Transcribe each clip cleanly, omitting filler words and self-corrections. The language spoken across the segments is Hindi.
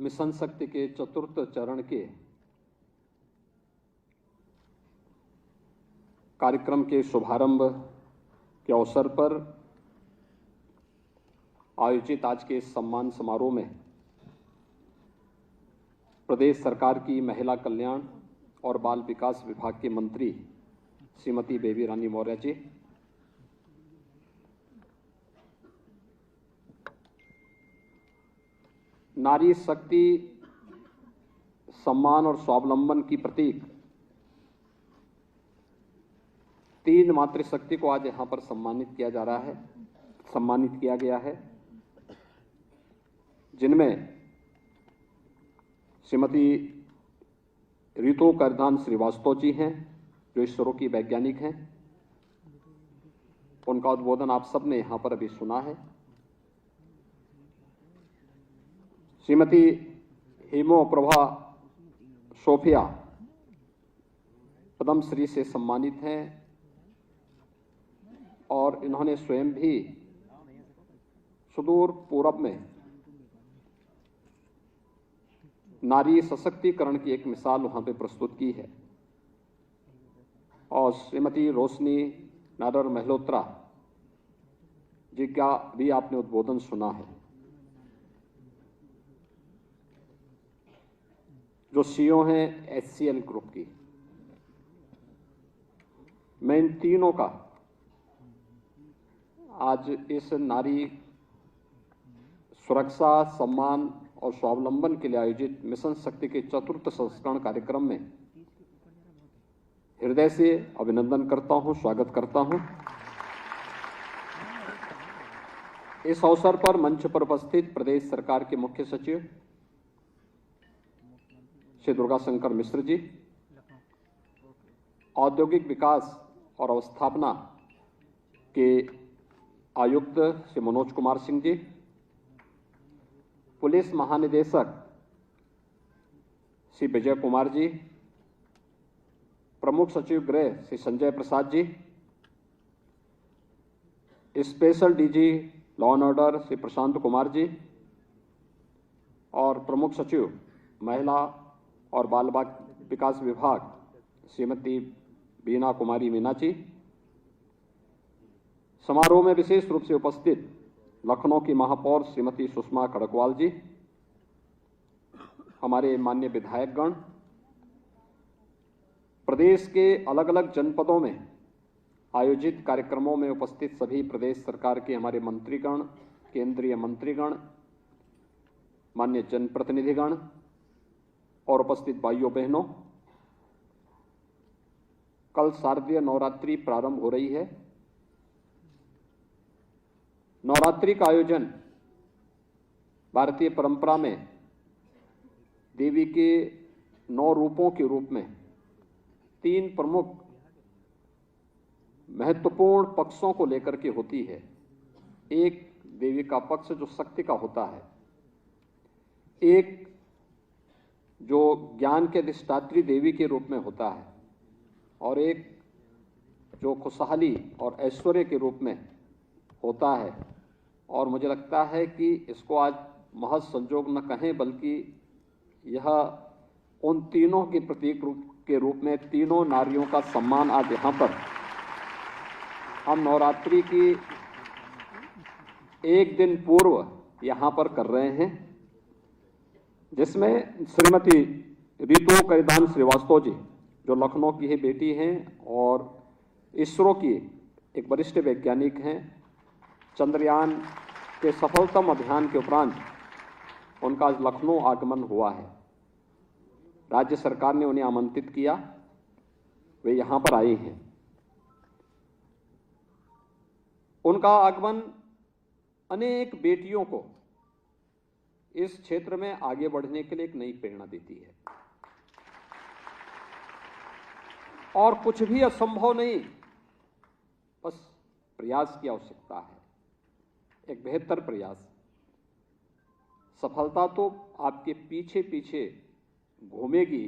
मिशन शक्ति के चतुर्थ चरण के कार्यक्रम के शुभारंभ के अवसर पर आयोजित आज के सम्मान समारोह में प्रदेश सरकार की महिला कल्याण और बाल विकास विभाग के मंत्री श्रीमती बेबी रानी मौर्य जी, नारी शक्ति, सम्मान और स्वावलंबन की प्रतीक तीन मातृशक्ति को आज यहां पर सम्मानित किया गया है, जिनमें श्रीमती ऋतु करदान श्रीवास्तव जी हैं, जो इसरो की वैज्ञानिक हैं। उनका उद्बोधन आप सबने यहां पर अभी सुना है। श्रीमती हेमो प्रभा सोफिया पद्मश्री से सम्मानित हैं और इन्होंने स्वयं भी सुदूर पूर्व में नारी सशक्तिकरण की एक मिसाल वहां पे प्रस्तुत की है। और श्रीमती रोशनी नाडर महलोत्रा जी का भी आपने उद्बोधन सुना है, जो सीईओ हैं HCL ग्रुप की। मैं इन तीनों का आज इस नारी सुरक्षा, सम्मान और स्वावलंबन के लिए आयोजित मिशन शक्ति के चतुर्थ संस्करण कार्यक्रम में हृदय से अभिनंदन करता हूं, स्वागत करता हूं। इस अवसर पर मंच पर उपस्थित प्रदेश सरकार के मुख्य सचिव श्री दुर्गा शंकर मिश्र जी, औद्योगिक विकास और अवस्थापना के आयुक्त श्री मनोज कुमार सिंह जी, पुलिस महानिदेशक श्री विजय कुमार जी, प्रमुख सचिव गृह Shri Sanjay Prasad ji, special DG law and order Shri Prashant Kumar ji और प्रमुख सचिव महिला और बाल विकास विभाग श्रीमती बीना कुमारी मीना जी, समारोह में विशेष रूप से उपस्थित लखनऊ की महापौर श्रीमती सुषमा खड़गवाल जी, हमारे माननीय विधायकगण, प्रदेश के अलग अलग जनपदों में आयोजित कार्यक्रमों में उपस्थित सभी प्रदेश सरकार के हमारे मंत्रीगण, केंद्रीय मंत्रीगण, माननीय जनप्रतिनिधिगण और उपस्थित भाइयों बहनों, कल शारदीय नवरात्रि प्रारंभ हो रही है। नवरात्रि का आयोजन भारतीय परंपरा में देवी के 9 रूपों के रूप में 3 प्रमुख महत्वपूर्ण पक्षों को लेकर के होती है। एक देवी का पक्ष जो शक्ति का होता है, एक जो ज्ञान के अधिष्ठात्री देवी के रूप में होता है और एक जो खुशहाली और ऐश्वर्य के रूप में होता है। और मुझे लगता है कि इसको आज महज संजोग न कहें, बल्कि यह उन तीनों के प्रतीक के रूप में तीनों नारियों का सम्मान आज यहाँ पर हम नवरात्रि की एक दिन पूर्व यहाँ पर कर रहे हैं, जिसमें श्रीमती ऋतु करदान श्रीवास्तव जी, जो लखनऊ की ही बेटी हैं और इसरो की एक वरिष्ठ वैज्ञानिक हैं, चंद्रयान के सफलतम अभियान के उपरांत उनका आज लखनऊ आगमन हुआ है। राज्य सरकार ने उन्हें आमंत्रित किया, वे यहां पर आई हैं। उनका आगमन अनेक बेटियों को इस क्षेत्र में आगे बढ़ने के लिए एक नई प्रेरणा देती है। और कुछ भी असंभव नहीं, बस प्रयास की आवश्यकता है, एक बेहतर प्रयास। सफलता तो आपके पीछे पीछे घूमेगी,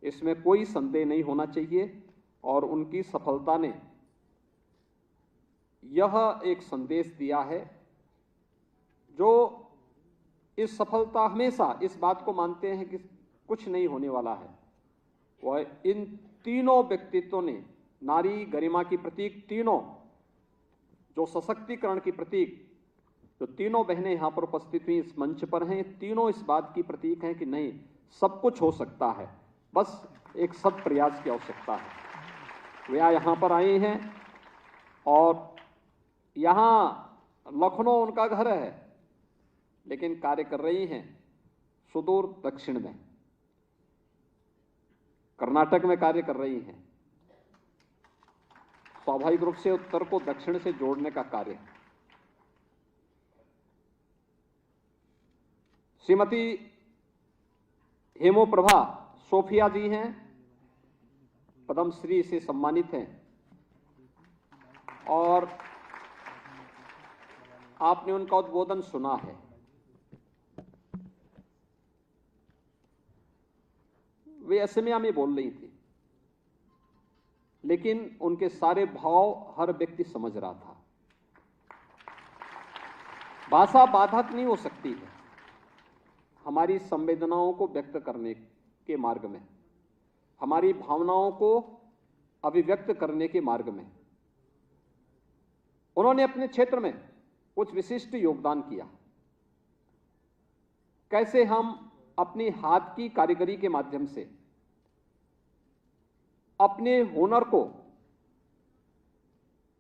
इसमें कोई संदेह नहीं होना चाहिए। और उनकी सफलता ने यह एक संदेश दिया है जो इस सफलता हमेशा इस बात को मानते हैं कि कुछ नहीं होने वाला है, वह इन तीनों व्यक्तित्वों ने, नारी गरिमा की प्रतीक तीनों, जो सशक्तिकरण की प्रतीक, जो तीनों बहनें यहां पर उपस्थित हुई इस मंच पर हैं, तीनों इस बात की प्रतीक हैं कि नहीं, सब कुछ हो सकता है, बस एक सद प्रयास की आवश्यकता है। वे यहां पर आए हैं और यहां लखनऊ उनका घर है, लेकिन कार्य कर रही हैं सुदूर दक्षिण में, कर्नाटक में कार्य कर रही हैं। स्वाभाविक रूप से उत्तर को दक्षिण से जोड़ने का कार्य है। श्रीमती हेमोप्रभा सोफिया जी हैं, पद्मश्री से सम्मानित हैं, और आपने उनका उद्बोधन सुना है। वे असमिया में बोल रही थी, लेकिन उनके सारे भाव हर व्यक्ति समझ रहा था। भाषा बाधक नहीं हो सकती है हमारी संवेदनाओं को व्यक्त करने के मार्ग में, हमारी भावनाओं को अभिव्यक्त करने के मार्ग में। उन्होंने अपने क्षेत्र में कुछ विशिष्ट योगदान किया। कैसे हम अपनी हाथ की कारीगरी के माध्यम से अपने हुनर को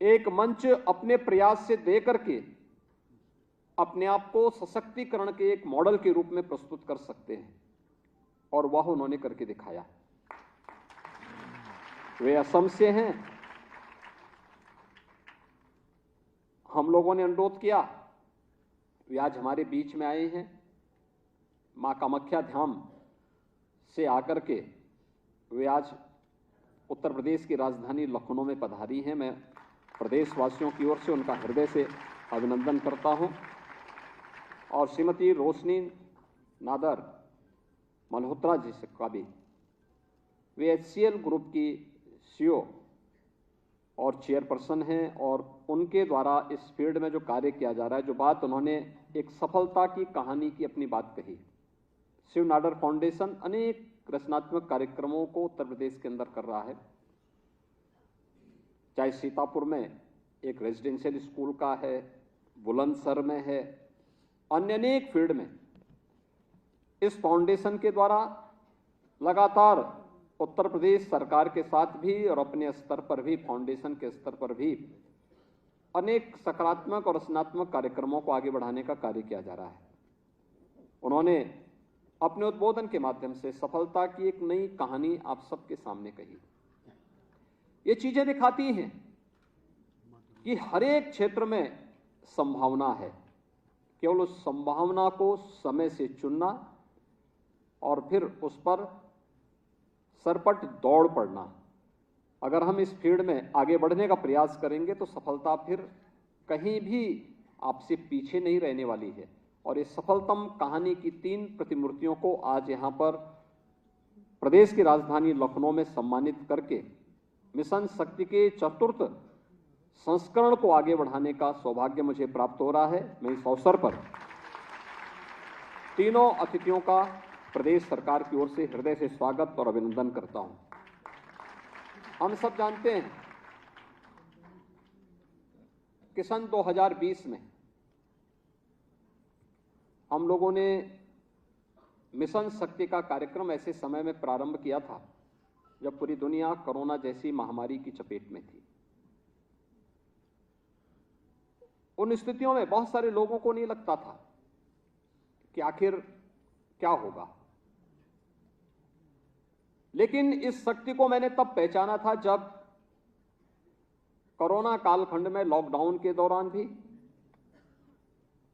एक मंच अपने प्रयास से दे करके अपने आप को सशक्तिकरण के एक मॉडल के रूप में प्रस्तुत कर सकते हैं, और वह उन्होंने करके दिखाया। वे असम से हैं। हम लोगों ने अनुरोध किया, वे आज हमारे बीच में आए हैं। मां कामाख्या धाम से आकर के वे आज उत्तर प्रदेश की राजधानी लखनऊ में पधारी हैं। मैं प्रदेशवासियों की ओर से उनका हृदय से अभिनंदन करता हूं। और श्रीमती रोशनी नादर मल्होत्रा जी से का भी, वे HCL ग्रुप की CEO और चेयरपर्सन हैं, और उनके द्वारा इस फील्ड में जो कार्य किया जा रहा है, जो बात उन्होंने एक सफलता की कहानी की अपनी बात कही। शिव नाडर फाउंडेशन अनेक रचनात्मक कार्यक्रमों को उत्तर प्रदेश के अंदर कर रहा है, चाहे सीतापुर में एक रेजिडेंशियल स्कूल का है, बुलंदशहर में है, अन्य अनेक फील्ड में। इस फाउंडेशन के द्वारा लगातार उत्तर प्रदेश सरकार के साथ भी और अपने स्तर पर भी, फाउंडेशन के स्तर पर भी अनेक सकारात्मक और रचनात्मक कार्यक्रमों को आगे बढ़ाने का कार्य किया जा रहा है। उन्होंने अपने उद्बोधन के माध्यम से सफलता की एक नई कहानी आप सबके सामने कही। ये चीजें दिखाती हैं कि हर एक क्षेत्र में संभावना है, केवल उस संभावना को समय से चुनना और फिर उस पर सरपट दौड़ पड़ना। अगर हम इस फील्ड में आगे बढ़ने का प्रयास करेंगे तो सफलता फिर कहीं भी आपसे पीछे नहीं रहने वाली है। और इस सफलतम कहानी की 3 प्रतिमूर्तियों को आज यहां पर प्रदेश की राजधानी लखनऊ में सम्मानित करके मिशन शक्ति के 4th संस्करण को आगे बढ़ाने का सौभाग्य मुझे प्राप्त हो रहा है। मैं इस अवसर पर तीनों अतिथियों का प्रदेश सरकार की ओर से हृदय से स्वागत और अभिनंदन करता हूं। हम सब जानते हैं कि सन 2020 में हम लोगों ने मिशन शक्ति का कार्यक्रम ऐसे समय में प्रारंभ किया था जब पूरी दुनिया कोरोना जैसी महामारी की चपेट में थी। उन स्थितियों में बहुत सारे लोगों को नहीं लगता था कि आखिर क्या होगा, लेकिन इस शक्ति को मैंने तब पहचाना था जब कोरोना कालखंड में, लॉकडाउन के दौरान भी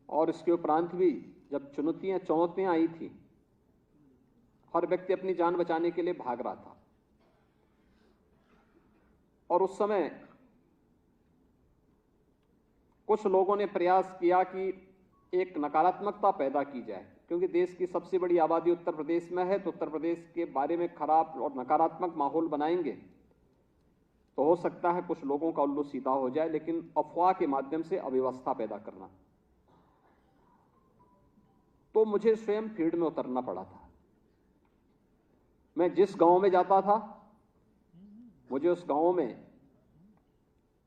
और इसके उपरांत भी जब चुनौतियां आई थी, हर व्यक्ति अपनी जान बचाने के लिए भाग रहा था। और उस समय कुछ लोगों ने प्रयास किया कि एक नकारात्मकता पैदा की जाए, क्योंकि देश की सबसे बड़ी आबादी उत्तर प्रदेश में है, तो उत्तर प्रदेश के बारे में खराब और नकारात्मक माहौल बनाएंगे तो हो सकता है कुछ लोगों का उल्लू सीधा हो जाए, लेकिन अफवाह के माध्यम से अव्यवस्था पैदा करना। तो तो मुझे स्वयं फील्ड में उतरना पड़ा था। मैं जिस गांव में जाता था, मुझे उस गांव में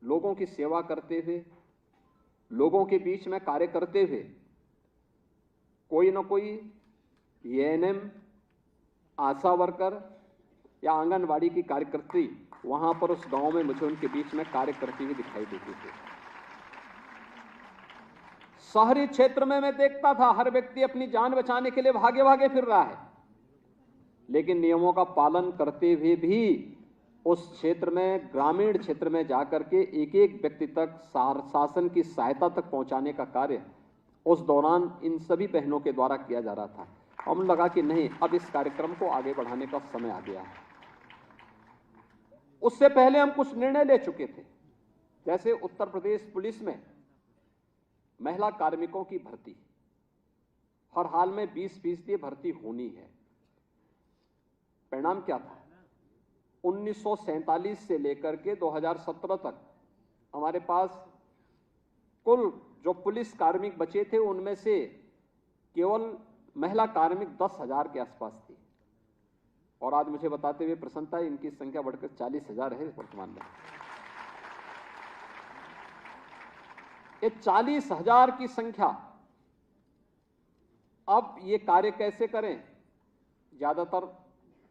लोगों की सेवा करते हुए, लोगों के बीच में कार्य करते हुए कोई ना कोई एएनएम, आशा वर्कर या आंगनवाड़ी की कार्यकर्त्री वहां पर उस गांव में मुझे उनके बीच में कार्य करती हुई दिखाई देती थी। शहरी क्षेत्र में मैं देखता था हर व्यक्ति अपनी जान बचाने के लिए भागे भागे फिर रहा है, लेकिन नियमों का पालन करते हुए भी उस क्षेत्र में, ग्रामीण क्षेत्र में जाकर के एक एक व्यक्ति तक शासन की सहायता तक पहुंचाने का कार्य उस दौरान इन सभी बहनों के द्वारा किया जा रहा था। हम लगा कि नहीं, अब इस कार्यक्रम को आगे बढ़ाने का समय आ गया है। उससे पहले हम कुछ निर्णय ले चुके थे, जैसे उत्तर प्रदेश पुलिस में महिला कार्मिकों की भर्ती हर हाल में 20% भर्ती होनी है। परिणाम क्या था? 1947 से लेकर के 2017 तक हमारे पास कुल जो पुलिस कार्मिक बचे थे उनमें से केवल महिला कार्मिक 10,000 के आसपास थी, और आज मुझे बताते हुए प्रसन्नता है इनकी संख्या बढ़कर 40,000 है वर्तमान में। ये 40,000 की संख्या, अब ये कार्य कैसे करें? ज्यादातर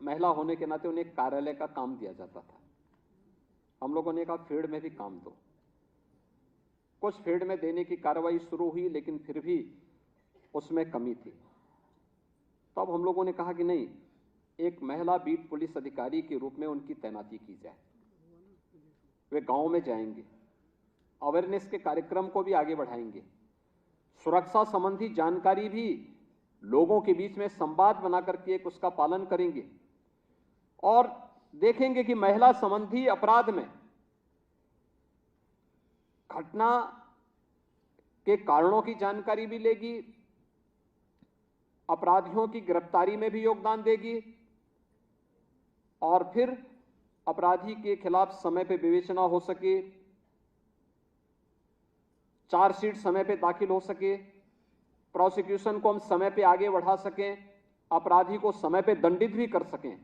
महिला होने के नाते उन्हें कार्यालय का काम दिया जाता था। हम लोगों ने कहा फील्ड में भी काम दो। कुछ फील्ड में देने की कार्रवाई शुरू हुई, लेकिन फिर भी उसमें कमी थी। तब हम लोगों ने कहा कि नहीं, एक महिला बीट पुलिस अधिकारी के रूप में उनकी तैनाती की जाए। वे गांव में जाएंगे, अवेयरनेस के कार्यक्रम को भी आगे बढ़ाएंगे, सुरक्षा संबंधी जानकारी भी लोगों के बीच में संवाद बनाकर के एक उसका पालन करेंगे, और देखेंगे कि महिला संबंधी अपराध में घटना के कारणों की जानकारी भी लेगी, अपराधियों की गिरफ्तारी में भी योगदान देगी, और फिर अपराधी के खिलाफ समय पे विवेचना हो सके, चार्जशीट समय पे दाखिल हो सके, प्रोसिक्यूशन को हम समय पे आगे बढ़ा सकें, अपराधी को समय पे दंडित भी कर सकें।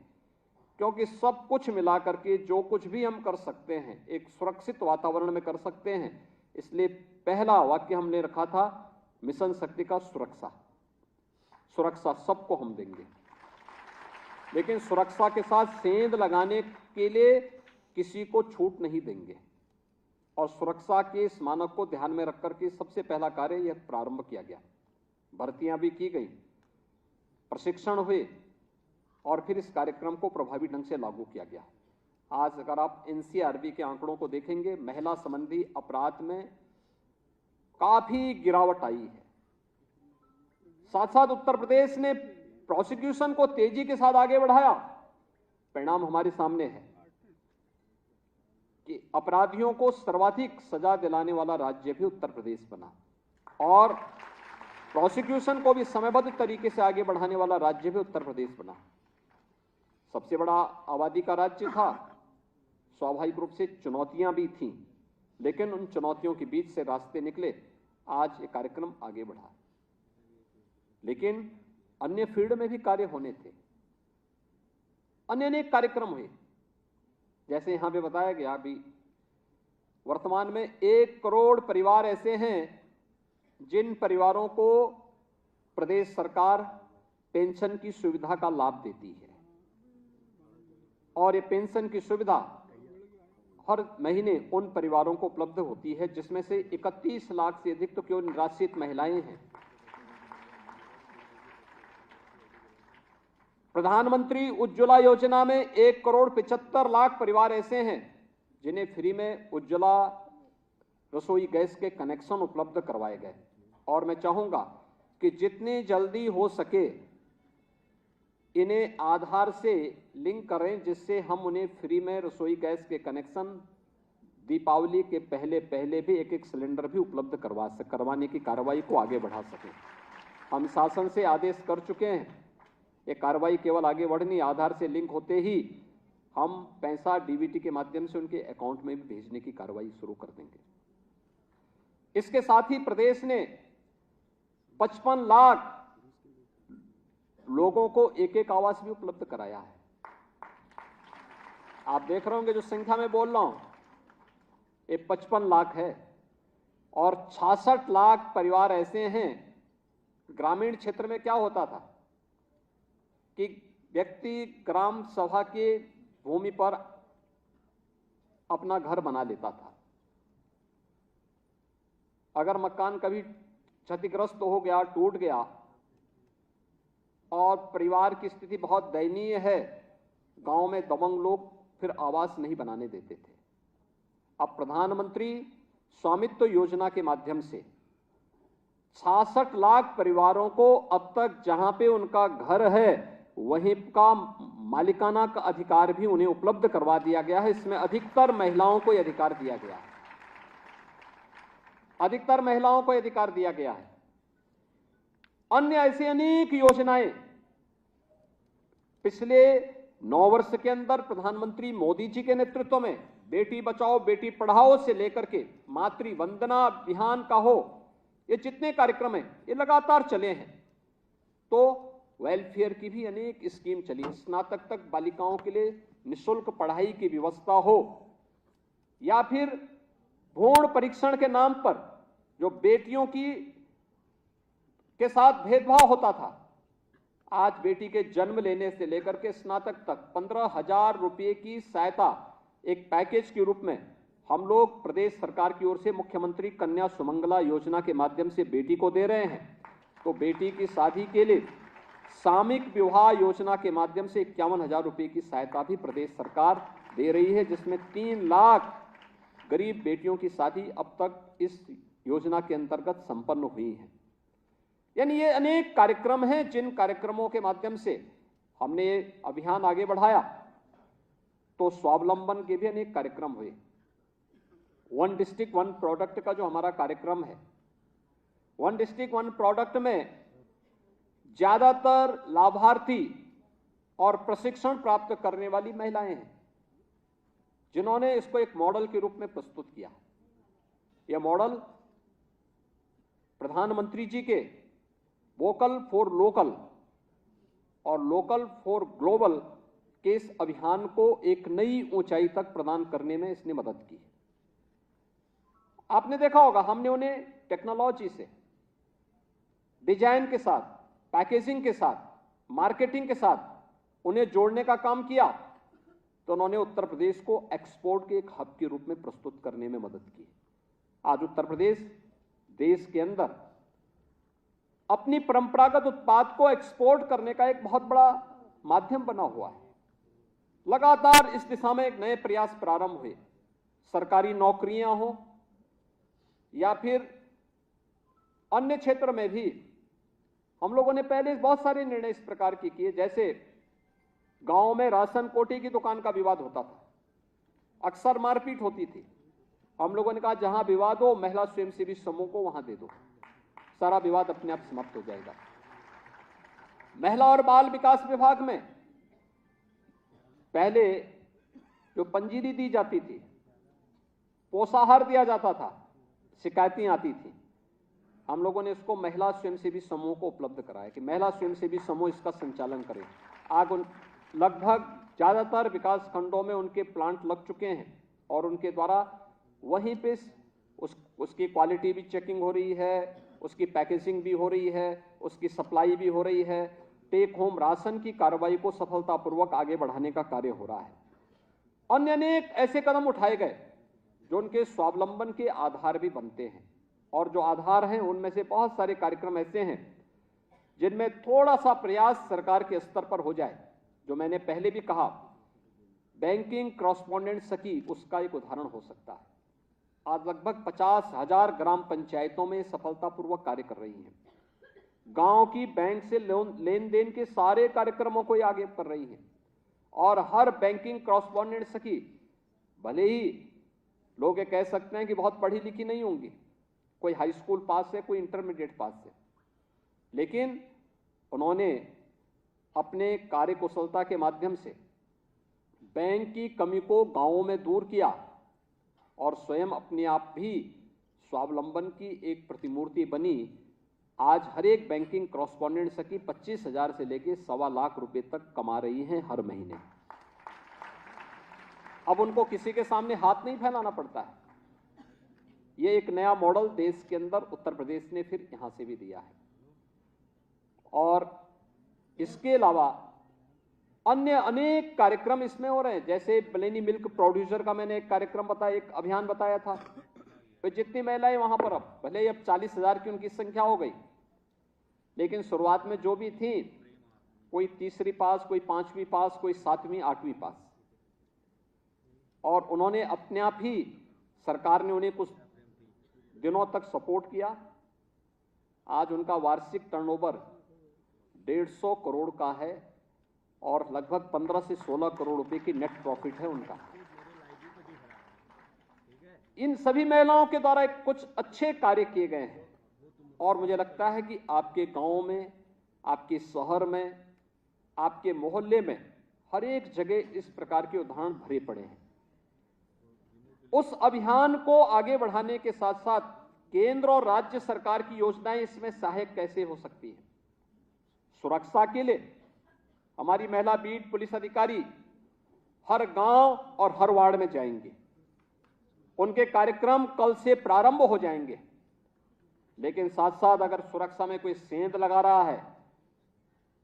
क्योंकि सब कुछ मिलाकर के जो कुछ भी हम कर सकते हैं एक सुरक्षित वातावरण में कर सकते हैं। इसलिए पहला वाक्य हमने रखा था मिशन शक्ति का, सुरक्षा। सुरक्षा सबको हम देंगे, लेकिन सुरक्षा के साथ सेंध लगाने के लिए किसी को छूट नहीं देंगे। और सुरक्षा के इस मानक को ध्यान में रखकर के सबसे पहला कार्य यह प्रारंभ किया गया। भर्तियां भी की गई, प्रशिक्षण हुए, और फिर इस कार्यक्रम को प्रभावी ढंग से लागू किया गया। आज अगर आप एनसीआरबी के आंकड़ों को देखेंगे, महिला संबंधी अपराध में काफी गिरावट आई है। साथ साथ उत्तर प्रदेश ने प्रोसिक्यूशन को तेजी के साथ आगे बढ़ाया। परिणाम हमारे सामने है कि अपराधियों को सर्वाधिक सजा दिलाने वाला राज्य भी उत्तर प्रदेश बना, और प्रोसिक्यूशन को भी समयबद्ध तरीके से आगे बढ़ाने वाला राज्य भी उत्तर प्रदेश बना। सबसे बड़ा आबादी का राज्य था, स्वाभाविक रूप से चुनौतियां भी थीं, लेकिन उन चुनौतियों के बीच से रास्ते निकले। आज ये कार्यक्रम आगे बढ़ा, लेकिन अन्य फील्ड में भी कार्य होने थे, अन्य अनेक कार्यक्रम हुए। जैसे यहां पे बताया गया, अभी वर्तमान में 1 करोड़ परिवार ऐसे हैं जिन परिवारों को प्रदेश सरकार पेंशन की सुविधा का लाभ देती है, और ये पेंशन की सुविधा हर महीने उन परिवारों को उपलब्ध होती है जिसमें से 31 लाख से अधिक तो केवल निराश्रित महिलाएं हैं। प्रधानमंत्री उज्ज्वला योजना में 1 करोड़ 75 लाख परिवार ऐसे हैं जिन्हें फ्री में उज्ज्वला रसोई गैस के कनेक्शन उपलब्ध करवाए गए। और मैं चाहूंगा कि जितनी जल्दी हो सके इन्हें आधार से लिंक करें, जिससे हम उन्हें फ्री में रसोई गैस के कनेक्शन दीपावली के पहले पहले भी एक सिलेंडर भी उपलब्ध करवाने की कार्रवाई को आगे बढ़ा सकें। हम शासन से आदेश कर चुके हैं, ये कार्रवाई केवल आगे बढ़नी, आधार से लिंक होते ही हम पैसा डीबीटी के माध्यम से उनके अकाउंट में भी भेजने की कार्रवाई शुरू कर देंगे। इसके साथ ही प्रदेश ने 55 लाख लोगों को एक एक आवास भी उपलब्ध कराया है। आप देख रहे होंगे जो संख्या में बोल रहा हूं, ये 55 लाख है और 66 लाख परिवार ऐसे हैं। ग्रामीण क्षेत्र में क्या होता था कि व्यक्ति ग्राम सभा के भूमि पर अपना घर बना लेता था। अगर मकान कभी क्षतिग्रस्त हो गया, टूट गया और परिवार की स्थिति बहुत दयनीय है, गांव में दबंग लोग फिर आवास नहीं बनाने देते थे। अब प्रधानमंत्री स्वामित्व योजना के माध्यम से 66 लाख परिवारों को अब तक जहां पे उनका घर है वहीं का मालिकाना का अधिकार भी उन्हें उपलब्ध करवा दिया गया है। इसमें अधिकतर महिलाओं को यह अधिकार दिया गया है, अधिकतर महिलाओं को अधिकार दिया गया है। अन्य ऐसी अनेक योजनाएं पिछले 9 वर्ष के अंदर प्रधानमंत्री मोदी जी के नेतृत्व में बेटी बचाओ बेटी पढ़ाओ से लेकर के मातृ वंदना अभियान का हो, ये जितने कार्यक्रम हैं ये लगातार चले हैं। तो वेलफेयर की भी अनेक स्कीम चली। स्नातक तक बालिकाओं के लिए निःशुल्क पढ़ाई की व्यवस्था हो, या फिर भ्रूण परीक्षण के नाम पर जो बेटियों के साथ भेदभाव होता था, आज बेटी के जन्म लेने से लेकर के स्नातक तक 15,000 रुपये की सहायता एक पैकेज के रूप में हम लोग प्रदेश सरकार की ओर से मुख्यमंत्री कन्या सुमंगला योजना के माध्यम से बेटी को दे रहे हैं। तो बेटी की शादी के लिए सामूहिक विवाह योजना के माध्यम से 51,000 रुपये की सहायता भी प्रदेश सरकार दे रही है, जिसमें 3 लाख गरीब बेटियों की शादी अब तक इस योजना के अंतर्गत संपन्न हुई है। यानी ये अनेक कार्यक्रम हैं जिन कार्यक्रमों के माध्यम से हमने ये अभियान आगे बढ़ाया। तो स्वावलंबन के भी अनेक कार्यक्रम हुए। 1 डिस्ट्रिक्ट 1 प्रोडक्ट का जो हमारा कार्यक्रम है, 1 डिस्ट्रिक्ट 1 प्रोडक्ट में ज्यादातर लाभार्थी और प्रशिक्षण प्राप्त करने वाली महिलाएं हैं, जिन्होंने इसको एक मॉडल के रूप में प्रस्तुत किया। यह मॉडल प्रधानमंत्री जी के वोकल फॉर लोकल और लोकल फॉर ग्लोबल के इस अभियान को एक नई ऊंचाई तक प्रदान करने में इसने मदद की। आपने देखा होगा, हमने उन्हें टेक्नोलॉजी से, डिजाइन के साथ, पैकेजिंग के साथ, मार्केटिंग के साथ उन्हें जोड़ने का काम किया, तो उन्होंने उत्तर प्रदेश को एक्सपोर्ट के एक हब के रूप में प्रस्तुत करने में मदद की। आज उत्तर प्रदेश देश के अंदर अपनी परंपरागत उत्पाद को एक्सपोर्ट करने का एक बहुत बड़ा माध्यम बना हुआ है। लगातार इस दिशा में एक नए प्रयास प्रारंभ हुए। सरकारी नौकरियां हो या फिर अन्य क्षेत्र में भी हम लोगों ने पहले बहुत सारे निर्णय इस प्रकार के किए। जैसे गांव में राशन कोटे की दुकान का विवाद होता था, अक्सर मारपीट होती थी। हम लोगों ने कहा जहां विवाद हो महिला स्वयंसेवी समूह को वहां दे दो, सारा विवाद अपने आप समाप्त हो जाएगा। महिला और बाल विकास विभाग में पहले जो पंजीरी दी जाती थी, पोषाहार दिया जाता था, शिकायतें आती थी, हम लोगों ने इसको महिला स्वयंसेवी समूह को उपलब्ध कराया कि महिला स्वयंसेवी समूह इसका संचालन करें। आज लगभग ज्यादातर विकास खंडों में उनके प्लांट लग चुके हैं और उनके द्वारा वहीं पे उसकी क्वालिटी भी चेकिंग हो रही है, उसकी पैकेजिंग भी हो रही है, उसकी सप्लाई भी हो रही है। टेक होम राशन की कार्रवाई को सफलतापूर्वक आगे बढ़ाने का कार्य हो रहा है। अन्य अनेक ऐसे कदम उठाए गए जो उनके स्वावलंबन के आधार भी बनते हैं, और जो आधार हैं उनमें से बहुत सारे कार्यक्रम ऐसे हैं जिनमें थोड़ा सा प्रयास सरकार के स्तर पर हो जाए। जो मैंने पहले भी कहा, बैंकिंग कॉरस्पॉन्डेंट सखी उसका एक उदाहरण हो सकता है। आज लगभग 50,000 ग्राम पंचायतों में सफलतापूर्वक कार्य कर रही हैं। गांव की बैंक से लेन देन के सारे कार्यक्रमों को आगे कर रही हैं, और हर बैंकिंग कॉरस्पॉन्डेंट सखी, भले ही लोग ये कह सकते हैं कि बहुत पढ़ी लिखी नहीं होंगी, कोई हाई स्कूल पास है, कोई इंटरमीडिएट पास है, लेकिन उन्होंने अपने कार्यकुशलता के माध्यम से बैंक की कमी को गांवों में दूर किया और स्वयं अपने आप भी स्वावलंबन की एक प्रतिमूर्ति बनी। आज हर एक बैंकिंग कॉरस्पॉन्डेंट सखी 25,000 से लेकर 1.25 लाख रुपए तक कमा रही हैं हर महीने। अब उनको किसी के सामने हाथ नहीं फैलाना पड़ता है। ये एक नया मॉडल देश के अंदर उत्तर प्रदेश ने फिर यहां से भी दिया है। और इसके अलावा अन्य अनेक कार्यक्रम इसमें हो रहे हैं। जैसे बलेनी मिल्क प्रोड्यूसर का मैंने एक कार्यक्रम बताया, एक अभियान बताया था। तो जितनी महिलाएं वहां पर, अब भले ही अब 40,000 की उनकी संख्या हो गई, लेकिन शुरुआत में जो भी थी, कोई तीसरी पास, कोई 5वीं पास, कोई 7वीं 8वीं पास, और उन्होंने अपने आप ही, सरकार ने उन्हें कुछ दिनों तक सपोर्ट किया। आज उनका वार्षिक टर्नओवर 150 करोड़ का है और लगभग 15 से 16 करोड़ रुपए की नेट प्रॉफिट है उनका। इन सभी महिलाओं के द्वारा कुछ अच्छे कार्य किए गए हैं और मुझे लगता है कि आपके गांवों में, आपके शहर में, आपके मोहल्ले में हर एक जगह इस प्रकार के उदाहरण भरे पड़े हैं। उस अभियान को आगे बढ़ाने के साथ साथ केंद्र और राज्य सरकार की योजनाएं इसमें सहायक कैसे हो सकती हैं। सुरक्षा के लिए हमारी महिला बीट पुलिस अधिकारी हर गांव और हर वार्ड में जाएंगे। उनके कार्यक्रम कल से प्रारंभ हो जाएंगे। लेकिन साथ साथ अगर सुरक्षा में कोई सेंध लगा रहा है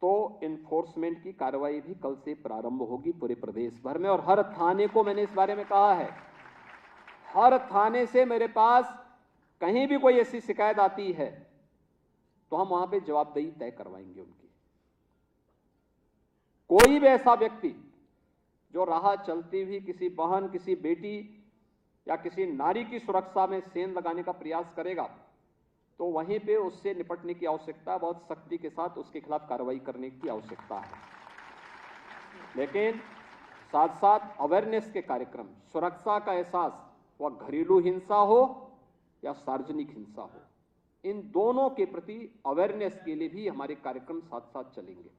तो इन्फोर्समेंट की कार्रवाई भी कल से प्रारंभ होगी पूरे प्रदेश भर में। और हर थाने को मैंने इस बारे में कहा है, हर थाने से मेरे पास कहीं भी कोई ऐसी शिकायत आती है तो हम वहां पे जवाबदेही तय करवाएंगे उनकी। कोई भी ऐसा व्यक्ति जो राह चलती हुई किसी बहन, किसी बेटी या किसी नारी की सुरक्षा में सेंध लगाने का प्रयास करेगा तो वहीं पे उससे निपटने की आवश्यकता, बहुत सख्ती के साथ उसके खिलाफ कार्रवाई करने की आवश्यकता है। लेकिन साथ साथ अवेयरनेस के कार्यक्रम, सुरक्षा का एहसास, वह घरेलू हिंसा हो या सार्वजनिक हिंसा हो, इन दोनों के प्रति अवेयरनेस के लिए भी हमारे कार्यक्रम साथ साथ चलेंगे।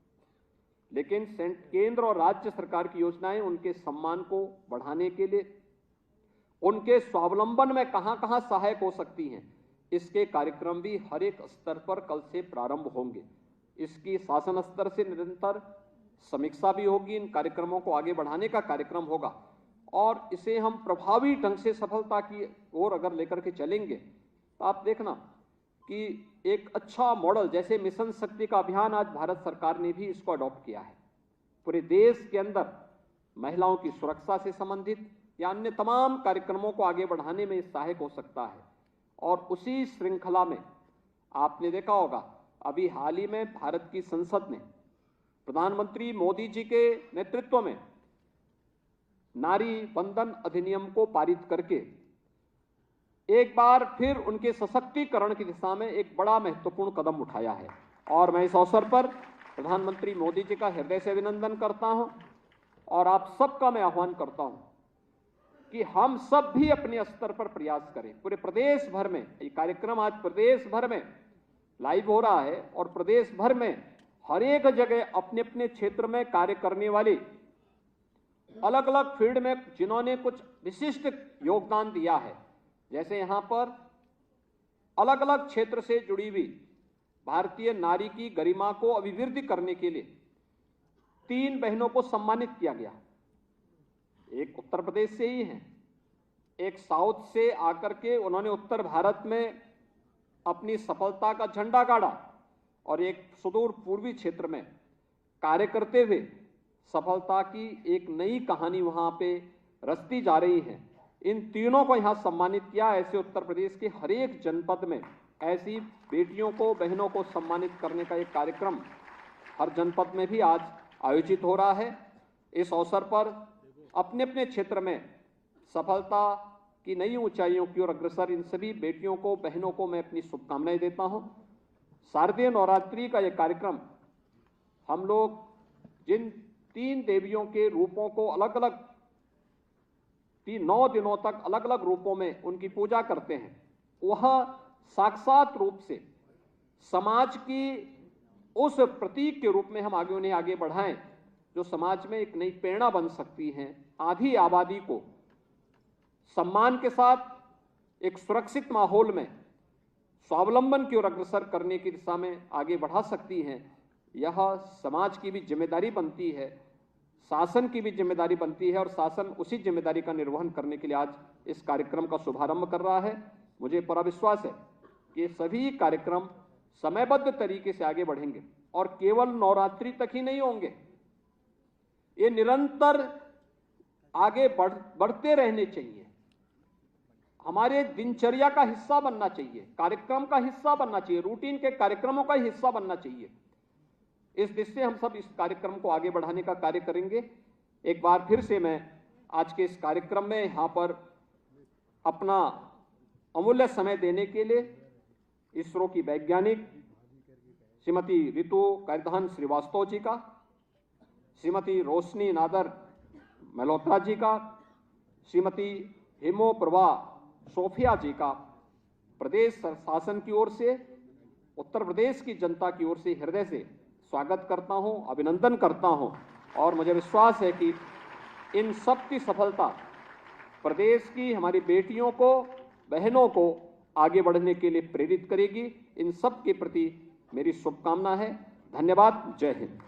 लेकिन केंद्र और राज्य सरकार की योजनाएं उनके सम्मान को बढ़ाने के लिए, उनके स्वावलंबन में कहां कहां सहायक हो सकती हैं, इसके कार्यक्रम भी हर एक स्तर पर कल से प्रारंभ होंगे। इसकी शासन स्तर से निरंतर समीक्षा भी होगी, इन कार्यक्रमों को आगे बढ़ाने का कार्यक्रम होगा और इसे हम प्रभावी ढंग से सफलता की ओर अगर लेकर के चलेंगे तो आप देखना कि एक अच्छा मॉडल, जैसे मिशन शक्ति का अभियान आज भारत सरकार ने भी इसको अडॉप्ट किया है। पूरे देश के अंदर महिलाओं की सुरक्षा से संबंधित या अन्य तमाम कार्यक्रमों को आगे बढ़ाने में सहायक हो सकता है। और उसी श्रृंखला में आपने देखा होगा, अभी हाल ही में भारत की संसद ने प्रधानमंत्री मोदी जी के नेतृत्व में नारी वंदन अधिनियम को पारित करके एक बार फिर उनके सशक्तिकरण की दिशा में एक बड़ा महत्वपूर्ण कदम उठाया है। और मैं इस अवसर पर प्रधानमंत्री मोदी जी का हृदय से अभिनंदन करता हूं और आप सबका मैं आह्वान करता हूं कि हम सब भी अपने स्तर पर प्रयास करें। पूरे प्रदेश भर में ये कार्यक्रम आज प्रदेश भर में लाइव हो रहा है और प्रदेश भर में हर एक जगह अपने अपने क्षेत्र में कार्य करने वाले, अलग अलग फील्ड में जिन्होंने कुछ विशिष्ट योगदान दिया है, जैसे यहां पर अलग अलग क्षेत्र से जुड़ी हुई भारतीय नारी की गरिमा को अभिवृद्धि करने के लिए 3 बहनों को सम्मानित किया गया। एक उत्तर प्रदेश से ही हैं, एक साउथ से आकर के उन्होंने उत्तर भारत में अपनी सफलता का झंडा गाड़ा और एक सुदूर पूर्वी क्षेत्र में कार्य करते हुए सफलता की एक नई कहानी वहां पे रचती जा रही है। इन तीनों को यहां सम्मानित किया। ऐसे उत्तर प्रदेश के हर एक जनपद में ऐसी बेटियों को, बहनों को सम्मानित करने का एक कार्यक्रम हर जनपद में भी आज आयोजित हो रहा है। इस अवसर पर अपने अपने क्षेत्र में सफलता की नई ऊंचाइयों की ओर अग्रसर इन सभी बेटियों को, बहनों को मैं अपनी शुभकामनाएं देता हूं। शारदीय नवरात्रि का यह कार्यक्रम हम लोग जिन 3 देवियों के रूपों को अलग अलग 9 दिनों तक अलग अलग रूपों में उनकी पूजा करते हैं, वह साक्षात रूप से समाज की उस प्रतीक के रूप में हम आगे उन्हें आगे बढ़ाएं जो समाज में एक नई प्रेरणा बन सकती हैं। आधी आबादी को सम्मान के साथ एक सुरक्षित माहौल में स्वावलंबन की ओर अग्रसर करने की दिशा में आगे बढ़ा सकती हैं, यह समाज की भी जिम्मेदारी बनती है, शासन की भी जिम्मेदारी बनती है और शासन उसी जिम्मेदारी का निर्वहन करने के लिए आज इस कार्यक्रम का शुभारंभ कर रहा है। मुझे पूरा विश्वास है कि ये सभी कार्यक्रम समयबद्ध तरीके से आगे बढ़ेंगे और केवल नवरात्रि तक ही नहीं होंगे, ये निरंतर आगे बढ़ते रहने चाहिए, हमारे दिनचर्या का हिस्सा बनना चाहिए, कार्यक्रम का हिस्सा बनना चाहिए, रूटीन के कार्यक्रमों का हिस्सा बनना चाहिए। इस दृष्टि से हम सब इस कार्यक्रम को आगे बढ़ाने का कार्य करेंगे। एक बार फिर से मैं आज के इस कार्यक्रम में यहाँ पर अपना अमूल्य समय देने के लिए इसरो की वैज्ञानिक श्रीमती रितु कैरधान श्रीवास्तव जी का, श्रीमती रोशनी नादर मल्होत्रा जी का, श्रीमती हेमो प्रभा सोफिया जी का प्रदेश शासन की ओर से, उत्तर प्रदेश की जनता की ओर से हृदय से स्वागत करता हूं, अभिनंदन करता हूं और मुझे विश्वास है कि इन सब की सफलता प्रदेश की हमारी बेटियों को, बहनों को आगे बढ़ने के लिए प्रेरित करेगी। इन सब के प्रति मेरी शुभकामना है। धन्यवाद। जय हिंद।